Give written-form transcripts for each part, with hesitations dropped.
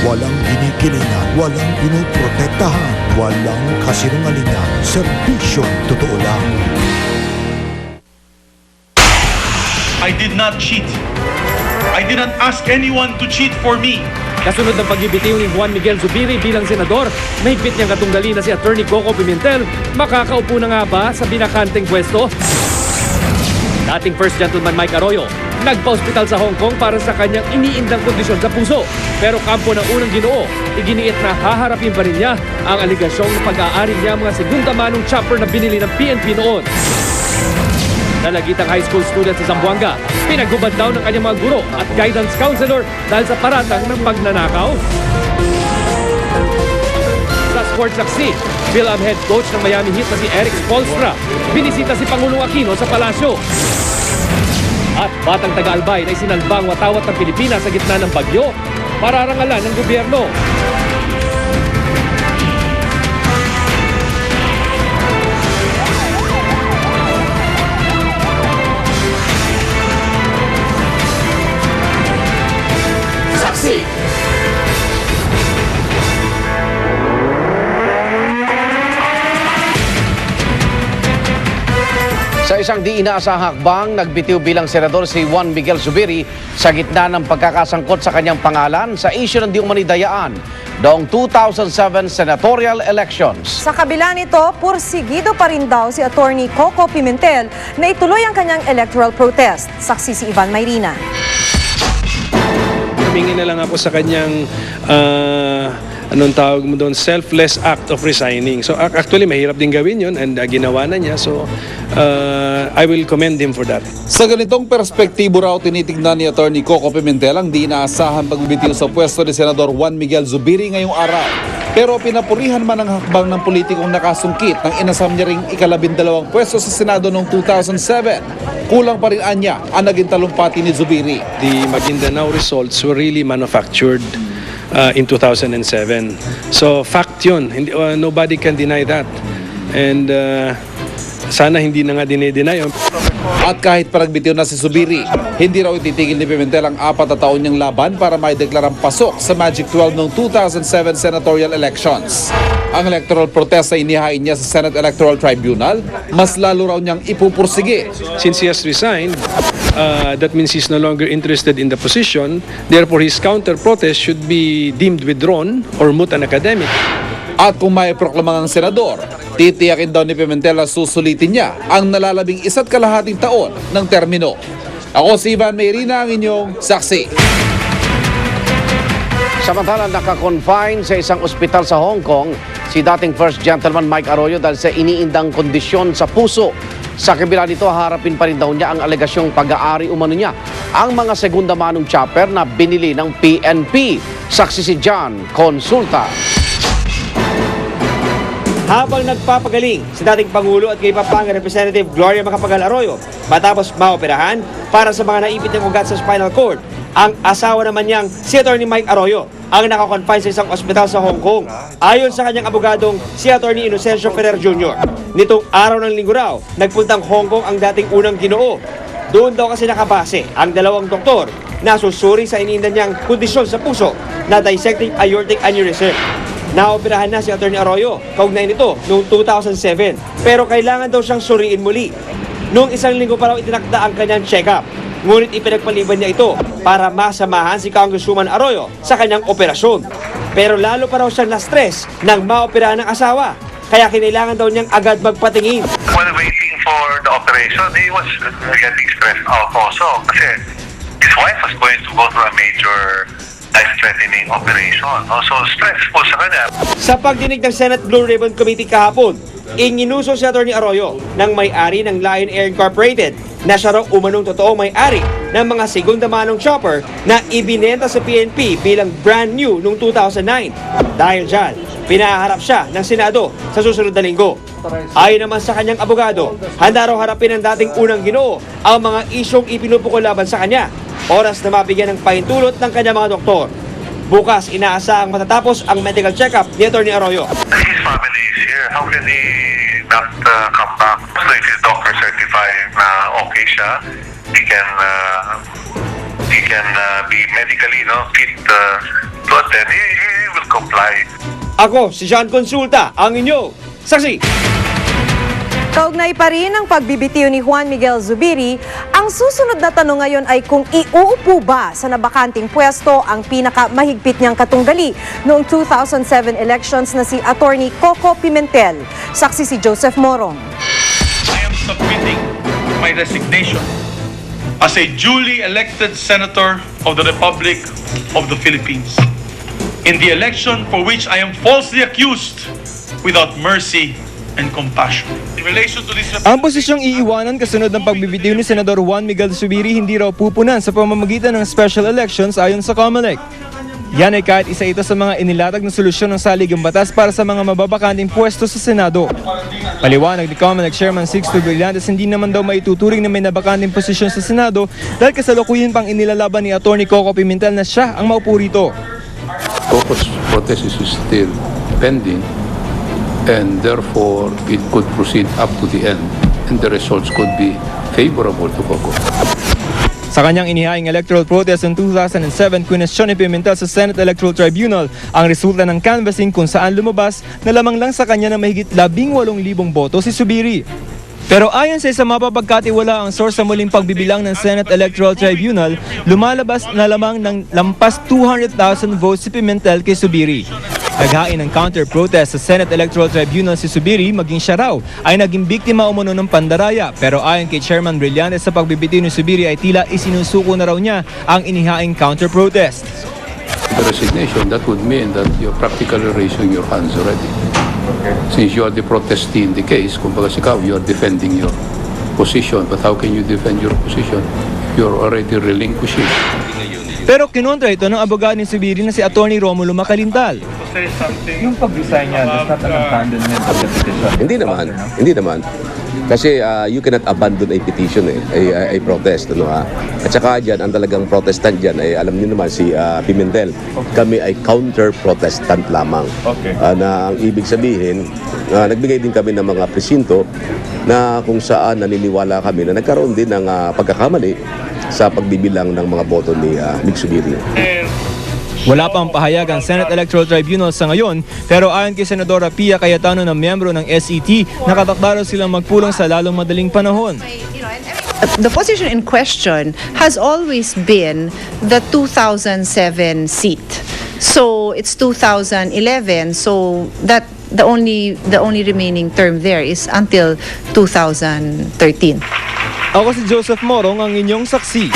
Walang ginikilingan, walang pinoprotektahan, walang kasinungalingan. Serbisyong totoo lang. I did not cheat. I did not ask anyone to cheat for me. Kasunod ng pagbibitiw ni Juan Miguel Zubiri bilang senador, mahigpit niyang katunggali na si Atty. Coco Pimentel, makakaupo na nga ba sa binakanteng pwesto? Dating First Gentleman Mike Arroyo, nagpa-ospital sa Hong Kong para sa kanyang iniindang kondisyon sa puso. Pero kampo ng unang Ginoo, iginiit na haharapin pa rin niya ang aligasyong pag-aari niya mga segunda manong chopper na binili ng PNP noon. Dalagitang high school student sa Zamboanga, pinaghubad daw ng kanyang mga guro at guidance counselor dahil sa paratang ng pagnanakaw. Sa sports saksi, PhilAm head coach ng Miami Heat na si Eric Spoelstra, binisita si Pangulong Aquino sa palasyo. At batang taga-Albay na isinalbang watawat ng Pilipinas sa gitna ng bagyo, pararangalan ng gobyerno. Sa isang di inaasahang hakbang, nagbitiw bilang senador si Juan Miguel Zubiri sa gitna ng pagkakasangkot sa kanyang pangalan sa isyu ng di umani dayaan noong 2007 senatorial elections. Sa kabila nito, pursigido pa rin daw si Atty. Coco Pimentel na ituloy ang kanyang electoral protest. Saksi si Ivan Mayrina. Humingi na lang ako sa kanyang anong tawag mo doon, selfless act of resigning. So actually mahirap din gawin yun and ginawa na niya. So I will commend him for that. Sa ganitong perspektibo raw tinitignan ni Atty. Coco Pimentel ang di inaasahan pagbibitiw sa pwesto ni Senador Juan Miguel Zubiri ngayong araw. Pero pinapurihan man ang hakbang ng politikong nakasungkit ng inasam niya ring ika-12 pwesto sa Senado noong 2007. Kulang pa rin anya ang naging talumpati ni Zubiri. The Maguindanao results were really manufactured in 2007. So fact yun. Nobody can deny that. And sana hindi na nga dinedeny yun. At kahit paragbitiw na si Zubiri, hindi raw ititigil ni Pimentel ang 4 na taon niyang laban para maideklarang pasok sa Magic 12 noong 2007 senatorial elections. Ang electoral protest ay inihain niya sa Senate Electoral Tribunal, mas lalo raw niyang ipupursige. Since he has resigned, that means he's no longer interested in the position. Therefore, his counter-protest should be deemed withdrawn or moot and academic. At kung may proklamang ang senador, titiyakin daw ni Pimentel na susulitin niya ang nalalabing 1.5 taon ng termino. Ako si Ivan Mayrina, ang inyong saksi. Samantala, nakakonfine sa isang ospital sa Hong Kong si dating First Gentleman Mike Arroyo dahil sa iniindang kondisyon sa puso. Sa kabila nito, harapin pa rin daw niya ang alegasyong pag-aari umano niya ang mga segunda manong chopper na binili ng PNP. Saksi si John Consulta. Habang nagpapagaling si dating Pangulo at kay Pampanga Representative Gloria Macapagal Arroyo matapos maoperahan para sa mga naipit ng ugat sa spinal cord, ang asawa naman niyang si Atty. Mike Arroyo ang nakakonfine sa isang ospital sa Hong Kong. Ayon sa kanyang abogadong si Atty. Inocencio Ferrer Jr., nitong araw ng linggo raw, nagpuntang Hong Kong ang dating unang Ginoo. Doon daw kasi nakabase ang 2 doktor na susuri sa iniinda niyang kondisyon sa puso na dissecting aortic aneurysm. Naoperahan na si Atty. Arroyo kaugnay nito noong 2007 pero kailangan daw siyang suriin muli. Noong 1 linggo pa raw itinakda ang kanyang check-up. Ngunit ipinagpaliban niya ito para masamahan si Congresswoman Arroyo sa kanyang operasyon. Pero lalo pa raw siyang na-stress nang maoperahan ng asawa. Kaya kinailangan daw niyang agad magpatingin. While waiting for the operation, he was getting stressed out also kasi his wife was going to go through a major life-threatening operation. So stressful sa kanya. Sa pagdinig ng Senate Blue Ribbon Committee kahapon, Ininuso si Atty. Arroyo ng may-ari ng Lion Air Incorporated na siya raw umanong totoong may-ari ng mga segunda manong chopper na ibinenta sa PNP bilang brand new noong 2009. Dahil dyan, pinaharap siya ng Senado sa susunod na linggo. Ayon naman sa kanyang abogado, handa raw harapin ng dating unang Ginoo ang mga isyong ipinupukol laban sa kanya, oras na mabigyan ng pahintulot ng kanyang mga doktor. Bukas, inaasahang matatapos ang medical check-up ni Atty. Arroyo. His family is here. How can he not come back? So if his doctor certify na okay siya, he can be medically fit to attend then he will comply. Ako, si John Consulta, ang inyo. Saksi! Kaugnay pa rin ang pagbibitiw ni Juan Miguel Zubiri, ang susunod na tanong ngayon ay kung iuupo ba sa nabakanting pwesto ang pinakamahigpit niyang katunggali noong 2007 elections na si Attorney Coco Pimentel. Saksi si Joseph Morong. I am submitting my resignation as a duly elected senator of the Republic of the Philippines in the election for which I am falsely accused without mercy and compassion. In relation to this Ang posisyong iiwanan kasunod ng pagbibitiw ni Senador Juan Miguel Zubiri hindi raw pupunan sa pamamagitan ng special elections ayon sa COMELEC. Yan ay kahit isa ito sa mga inilatag na solusyon ng saligang batas para sa mga mababakanting pwesto sa Senado. Paliwanag ni COMELEC Chairman Sixto Brillantes, hindi naman daw maituturing na may nabakanting posisyon sa Senado dahil kasalukuyan pang inilalaban ni Atty. Coco Pimentel na siya ang maupo rito. Coco's protest is still pending, and therefore it could proceed up to the end, and the results could be favorable to Coco. Sa kanyang inihaing electoral protest noong 2007, kwestiyon ni Pimentel sa Senate Electoral Tribunal ang resulta ng canvassing kung saan lumabas na lamang lang sa kanya na mahigit 18,000 boto si Zubiri. Pero ayon sa isang mapapagkatiwala ang source sa muling pagbibilang ng Senate Electoral Tribunal, lumalabas na lamang ng lampas 200,000 votes si Pimentel kay Zubiri. Naghain ng counter-protest sa Senate Electoral Tribunal si Zubiri, maging siya raw ay naging biktima umano ng pandaraya. Pero ayon kay Chairman Brillantes, sa pagbibitiw ni Zubiri ay tila isinusuko na raw niya ang inihaing counter-protest. The resignation, that would mean that you're practically raising your hands already. Since you are the protestee in the case, kumbaga sikaw, you are defending your position. But how can you defend your position? You're already relinquishing. Pero kinontra ito ng abogado ni Zubiri na si Atty. Romulo Macalintal. Yung pag-resign niya, does not an abandonment of the petition? Hindi naman. Kasi you cannot abandon a petition, a protest. Ano, At saka dyan, ang talagang protestant dyan, ay alam niyo naman si Pimentel. Kami ay counter-protestant lamang. Na ang ibig sabihin, nagbigay din kami ng mga presinto na kung saan naniniwala kami na nagkaroon din ng pagkakamali sa pagbibilang ng mga boto ni Mig Zubiri. Wala pang pahayag ang Senate Electoral Tribunal sa ngayon, pero ayon kay Senadora Pia Cayetano na miyembro ng SET, nakatakda raw silang magpulong sa lalong madaling panahon. The position in question has always been the 2007 seat. So it's 2011, so that the only remaining term there is until 2013. Ako si Joseph Morong, ang inyong saksi.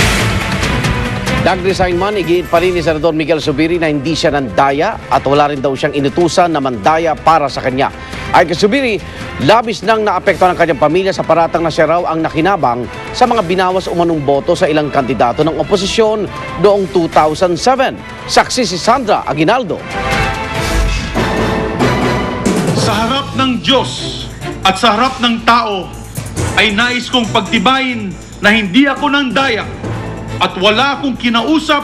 Nag-resign man, igiit pa rin ni Senador Miguel Zubiri na hindi siya nandaya at wala rin daw siyang inutusan na mandaya para sa kanya. Ay kay Zubiri, labis nang naapektuhan ng kanyang pamilya sa paratang na siya raw ang nakinabang sa mga binawas umanong boto sa ilang kandidato ng oposisyon noong 2007. Saksi si Sandra Aguinaldo. Sa harap ng Diyos at sa harap ng tao ay nais kong pagtibayin na hindi ako nandaya at wala akong kinausap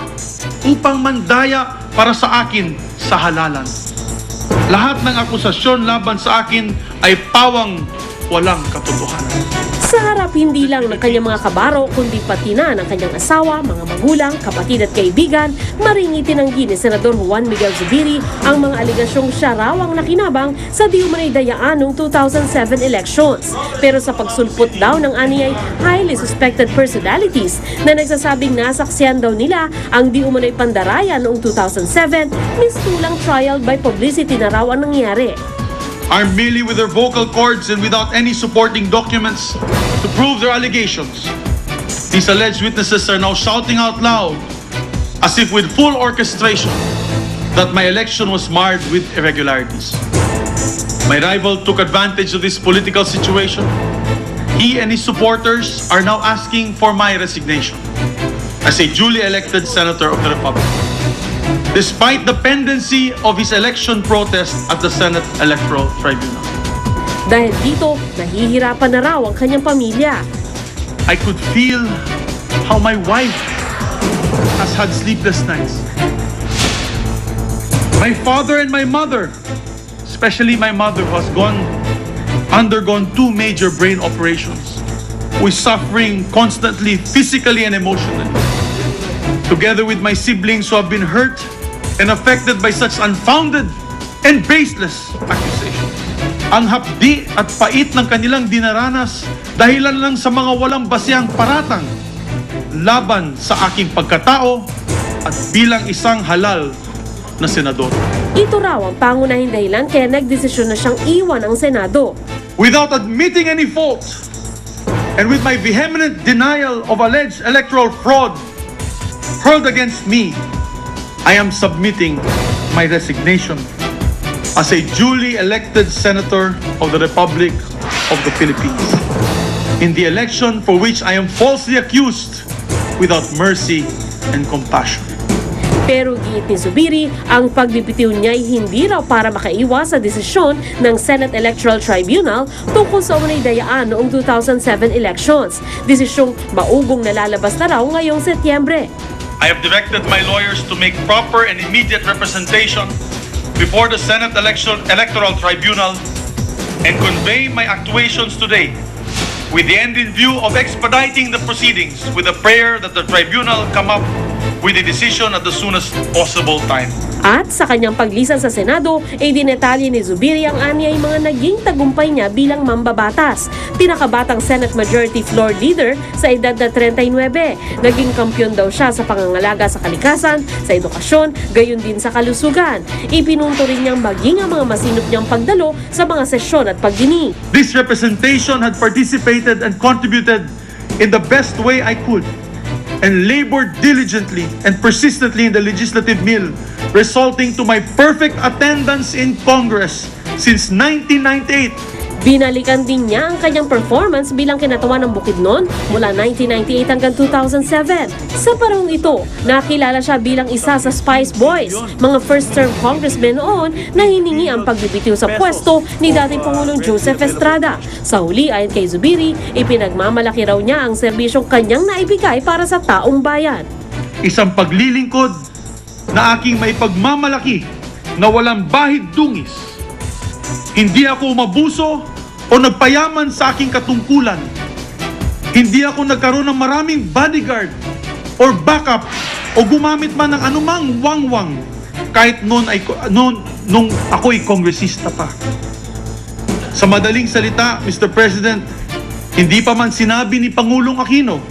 upang mandaya para sa akin sa halalan. Lahat ng akusasyon laban sa akin ay pawang walang katotohanan. Sa harap hindi lang ng kanyang mga kabaro, kundi pati na ng kanyang asawa, mga magulang, kapatid at kaibigan, maringi tinanggi ni Senador Juan Miguel Zubiri ang mga aligasyong siya raw ang nakinabang sa di umanay dayaan noong 2007 elections. Pero sa pagsulpot daw ng aniyay highly suspected personalities na nagsasabing nasaksihan daw nila ang di umanay pandaraya noong 2007, mistulang trial by publicity na raw ang nangyari. Armed merely with their vocal cords and without any supporting documents to prove their allegations. These alleged witnesses are now shouting out loud, as if with full orchestration, that my election was marred with irregularities. My rival took advantage of this political situation. He and his supporters are now asking for my resignation as a duly elected senator of the Republic, despite the pendency of his election protest at the Senate Electoral Tribunal. Dahil dito, nahihirapan na raw ang kanyang pamilya. I could feel how my wife has had sleepless nights. My father and my mother, especially my mother who has undergone 2 major brain operations, who is suffering constantly physically and emotionally. Together with my siblings who have been hurt and affected by such unfounded and baseless accusations. Ang hapdi at pait ng kanilang dinaranas dahilan lang sa mga walang basehang paratang laban sa aking pagkatao at bilang isang halal na senador. Ito raw ang pangunahing dahilan kaya nagdesisyon na siyang iwan ang Senado. Without admitting any fault and with my vehement denial of alleged electoral fraud hurled against me, I am submitting my resignation as a duly elected senator of the Republic of the Philippines in the election for which I am falsely accused without mercy and compassion. Pero giit ni Zubiri, ang pagbibitiw niya ay hindi raw para makaiwas sa desisyon ng Senate Electoral Tribunal tungkol sa umunay dayaan noong 2007 elections. Desisyong maugong nalalabas na raw ngayong Setyembre. I have directed my lawyers to make proper and immediate representation before the Senate Electoral Tribunal and convey my actuations today with the end in view of expediting the proceedings with a prayer that the tribunal come up with a decision at the soonest possible time. At sa kanyang paglisan sa Senado, ay dinetalye ni Zubiri ang anyay mga naging tagumpay niya bilang mambabatas. Pinakabatang Senate Majority Floor Leader sa edad na 39. Naging kampyon daw siya sa pangangalaga sa kalikasan, sa edukasyon, gayon din sa kalusugan. Ipinunto rin niyang maging ang mga masinop niyang pagdalo sa mga sesyon at pagdinig. This representation had participated and contributed in the best way I could and labored diligently and persistently in the legislative mill, resulting to my perfect attendance in Congress since 1998. Binalikan din niya ang kanyang performance bilang kinatawan ng Bukidnon mula 1998 hanggang 2007. Sa panahong ito, nakilala siya bilang isa sa Spice Boys, mga first-term congressmen noon na hiningi ang pagbibitiw sa pwesto ni dating Pangulong Joseph Estrada. Sa huli, ayon kay Zubiri, ipinagmamalaki raw niya ang serbisyong kanyang naibigay para sa taong bayan. Isang paglilingkod na aking maipagmamalaki na walang bahid dungis. Hindi ako umabuso o nagpayaman sa aking katungkulan. Hindi ako nagkaroon ng maraming bodyguard or backup o gumamit man ng anumang wangwang kahit nung ako'y kongresista pa. Sa madaling salita, Mr. President, hindi pa man sinabi ni Pangulong Aquino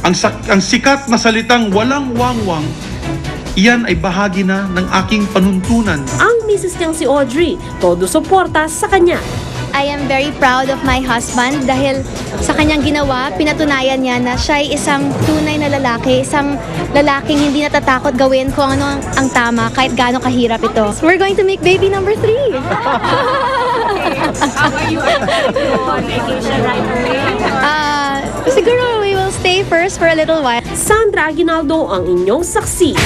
ang sikat na salitang walang wangwang, iyan ay bahagi na ng aking panuntunan. Ang misis niyang si Audrey, todo suporta sa kanya. I am very proud of my husband dahil sa kanyang ginawa, pinatunayan niya na siya ay isang tunay na lalaki, isang lalaking hindi natatakot gawin kung ano ang tama kahit gaano kahirap ito. We're going to make baby number 3. Are you on vacation right away? Siguro we will stay first for a little while. Sandra Aguinaldo ang inyong saksi.